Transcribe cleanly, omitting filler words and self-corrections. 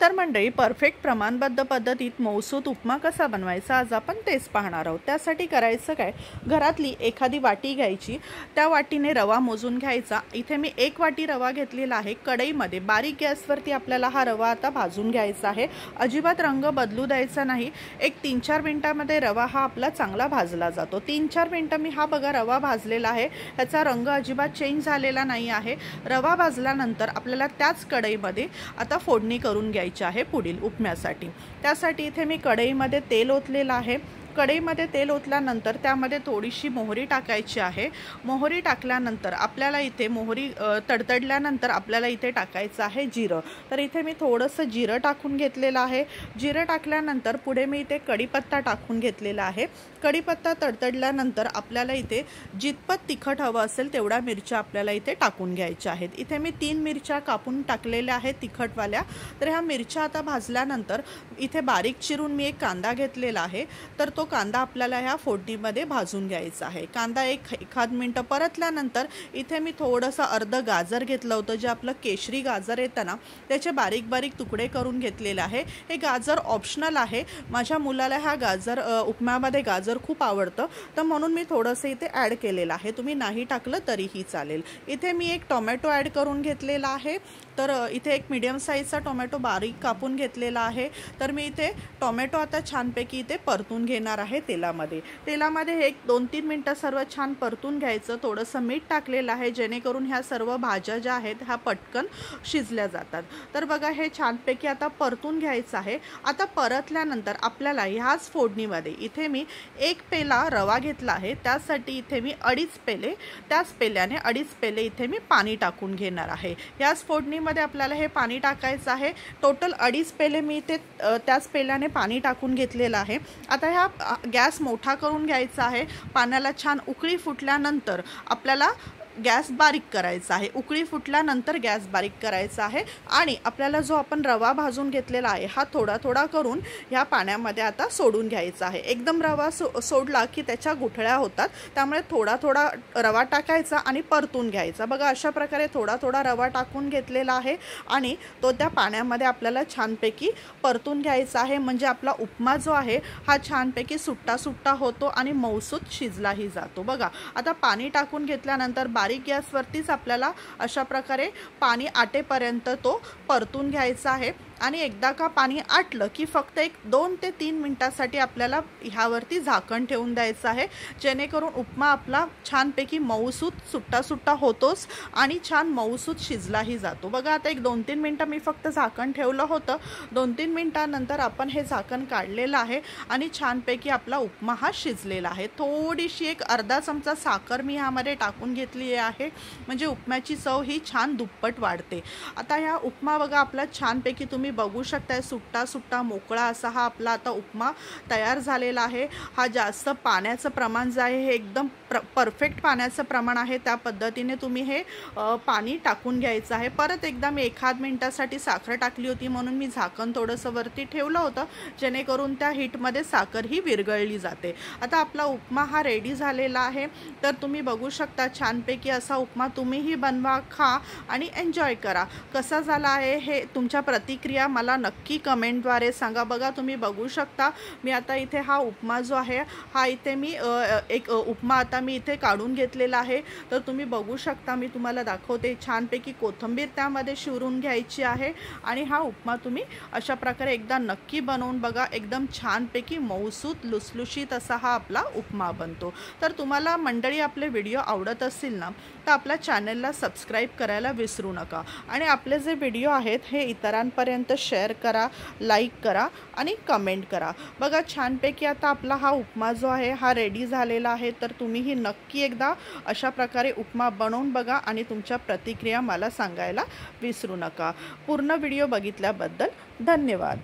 तर मंडळी, परफेक्ट प्रमाणबद्ध पद्धतीत मऊसूत उपमा कसा बनवायचा आज आपण तेच पाहणार आहोत। त्यासाठी करायचं काय, घरातली एखादी वाटी घ्यायची, त्या वाटीने रवा मोजून घ्यायचा। इथे मी 1 वाटी रवा घेतलेला आहे। कढईमध्ये बारीक गॅसवरती आपल्याला हा रवा आता भाजून घ्यायचा आहे। अजिबात रंग बदलू द्यायचा नाही। एक 3-4 मिनिटांमध्ये रवा हा आपला चांगला भाजला जातो। 3-4 मिनिटं मी हा बघा रवा भाजलेला आहे, ह्याचा रंग अजिबात चेंज झालेला नाही आहे। रवा भाजल्यानंतर आपल्याला त्याच कढईमध्ये आता फोडणी करून घ्यायची आहे पुढील उपम्यासाठी। त्यासाठी इथे मी कढईमध्ये तेल ओतलेलं आहे। कढईमध्ये तेल ओतल्यानंतर त्यामध्ये थोडीशी मोहरी टाकायची आहे। मोहरी टाकल्यानंतर आपल्याला इथे मोहरी तडतडल्यानंतर आपल्याला इथे टाकायचं आहे जिरं। तर इथे मी थोडंसं जिरं टाकून घेतलेलं आहे। जिरं टाकल्यानंतर पुढे मी इथे कढीपत्ता टाकून घेतलेला आहे। कढीपत्ता तडतडल्यानंतर आपल्याला इथे जितपत तिखट हवं असेल तेवढ्या मिरच्या आपल्याला इथे टाकून घ्यायच्या आहेत। इथे मी 3 मिरच्या कापून टाकलेल्या आहेत तिखटवाल्या। तर ह्या मिरच्या आता भाजल्यानंतर इथे बारीक चिरून मी एक कांदा घेतलेला आहे। तर तो कांदा आपल्याला ह्या फोडणीमध्ये भाजून घ्यायचा आहे। कांदा एखाद मिनिट परतल्यानंतर इथे मी थोडंसं अर्ध गाजर घेतलं होतं, जे आपलं केशरी गाजर येतं ना, त्याचे बारीक बारीक तुकडे करून घेतलेले आहे। हे गाजर ऑप्शनल आहे। माझ्या मुलाला ह्या गाजर उपम्यामध्ये गाजर खूप आवडतं, तर म्हणून मी थोडंसं इथे ॲड केलेलं आहे। तुम्ही नाही टाकलं तरीही चालेल। इथे मी एक टोमॅटो ॲड करून घेतलेला आहे। तर इथे एक मीडियम साईजचा टोमॅटो बारीक कापून घेतलेला आहे। तर मी इथे टोमॅटो आता छानपैकी इथे परतून घेणार आहे तेलामध्ये हे 2-3 मिनिटं सर्व छान परतून घ्यायचं। थोडंसं मीठ टाकलेलं आहे, जेणेकरून ह्या सर्व भाज्या ज्या आहेत ह्या पटकन शिजल्या जातात। तर बघा, हे छानपैकी आता परतून घ्यायचं आहे। आता परतल्यानंतर आपल्याला ह्याच फोडणीमध्ये इथे मी 1 पेला रवा घेतला आहे। त्यासाठी इथे मी 2.5 पेले, त्याच पेल्याने 2.5 पेले इथे मी पाणी टाकून घेणार आहे। याच फोडणीमध्ये आपल्याला हे पाणी टाकायचं आहे। टोटल 2.5 पेले मी इथे त्याच पेल्याने पाणी टाकून घेतलेलं आहे। आता ह्या गॅस मोठा करून घ्यायचा आहे। पाण्याला छान उकळी फुटल्यानंतर आपल्याला गॅस बारीक करायचा आहे। उकळी फुटल्यानंतर गॅस बारीक करायचा आहे आणि आपल्याला जो आपण रवा भाजून घेतलेला आहे हा थोडा थोडा करून ह्या पाण्यामध्ये आता सोडून घ्यायचा आहे। एकदम रवा सोडला की त्याच्या गुठळ्या होतात, त्यामुळे थोडा थोडा रवा टाकायचा आणि परतून घ्यायचा। बघा, अशा प्रकारे थोडा थोडा रवा टाकून घेतलेला आहे आणि तो त्या पाण्यामध्ये आपल्याला छानपैकी परतून घ्यायचा आहे। म्हणजे आपला उपमा जो आहे हा छानपैकी सुट्टा सुट्टा होतो आणि मऊसूत शिजलाही जातो। बघा, आता पाणी टाकून घेतल्यानंतर बारीक गॅसवरतीच आपल्याला अशा प्रकारे पाणी आटेपर्यंत तो परतून घ्यायचा आहे। आणि एकदा का पाणी आटलं की फक्त एक 2 ते 3 मिनिटांसाठी आपल्याला ह्यावरती झाकण ठेवून द्यायचं आहे, जेणेकरून उपमा आपला छानपैकी मऊसूत सुट्टा सुट्टा होतोच आणि छान मऊसूत शिजलाही जातो। बघा, आता एक 2-3 मिनिटं मी फक्त झाकण ठेवलं होतं। 2-3 मिनिटांनंतर आपण हे झाकण काढलेलं आहे आणि छानपैकी आपला उपमा हा शिजलेला आहे। थोडीशी एक अर्धा चमचा साखर मी ह्यामध्ये टाकून घेतली आहे, म्हणजे उपम्याची चव ही छान दुप्पट वाढते। आता ह्या उपमा बघा आपला छानपैकी तुम्ही बघू शकताय सुट्टा सुट्टा मोकळा असा हा आपला आता उपमा तयार झालेला आहे। हा जास्त पाण्याचं प्रमाण जे आहे हे एकदम परफेक्ट पाण्याचं प्रमाण आहे। त्या पद्धतीने तुम्ही हे पाणी टाकून घ्यायचं आहे। परत एकदा मी एखाद मिनिटासाठी साखर टाकली होती, म्हणून मी झाकण थोडंसं वरती ठेवलं होतं, जेणेकरून त्या हीटमध्ये साखर ही विरघळली जाते। आता आपला उपमा हा रेडी झालेला आहे। तर तुम्ही बघू शकता छानपैकी असा उपमा तुम्हीही बनवा, खा आणि एन्जॉय करा। कसा झाला आहे हे तुमच्या प्रतिक्रिया मला नक्की कमेंटद्वारे सांगा। बघा, तुम्ही बघू शकता मी आता इथे हा उपमा जो आहे हा इथे मी एक उपमा आता मी इथे काढून घेतलेला आहे। तर तुम्ही बघू शकता, मी तुम्हाला दाखवते, छानपैकी कोथिंबीर त्यामध्ये शिरून घ्यायची आहे आणि हा उपमा तुम्ही अशा प्रकारे एकदा नक्की बनवून बघा। एकदम छानपैकी मऊसूत लुसलुशीत असा हा आपला उपमा बनतो। तर तुम्हाला मंडळी आपले व्हिडिओ आवडत असतील ना, तर आपल्या चॅनलला सबस्क्राईब करायला विसरू नका आणि आपले जे व्हिडिओ आहेत हे इतरांपर्यंत शेअर करा, लाईक करा आणि कमेंट करा। बघा, छानपैकी आता आपला हा उपमा जो आहे हा रेडी झालेला आहे। तर तुम्हीही नक्की एकदा अशा प्रकारे उपमा बनवून बघा आणि तुमच्या प्रतिक्रिया मला सांगायला विसरू नका। पूर्ण व्हिडिओ बघितल्याबद्दल धन्यवाद।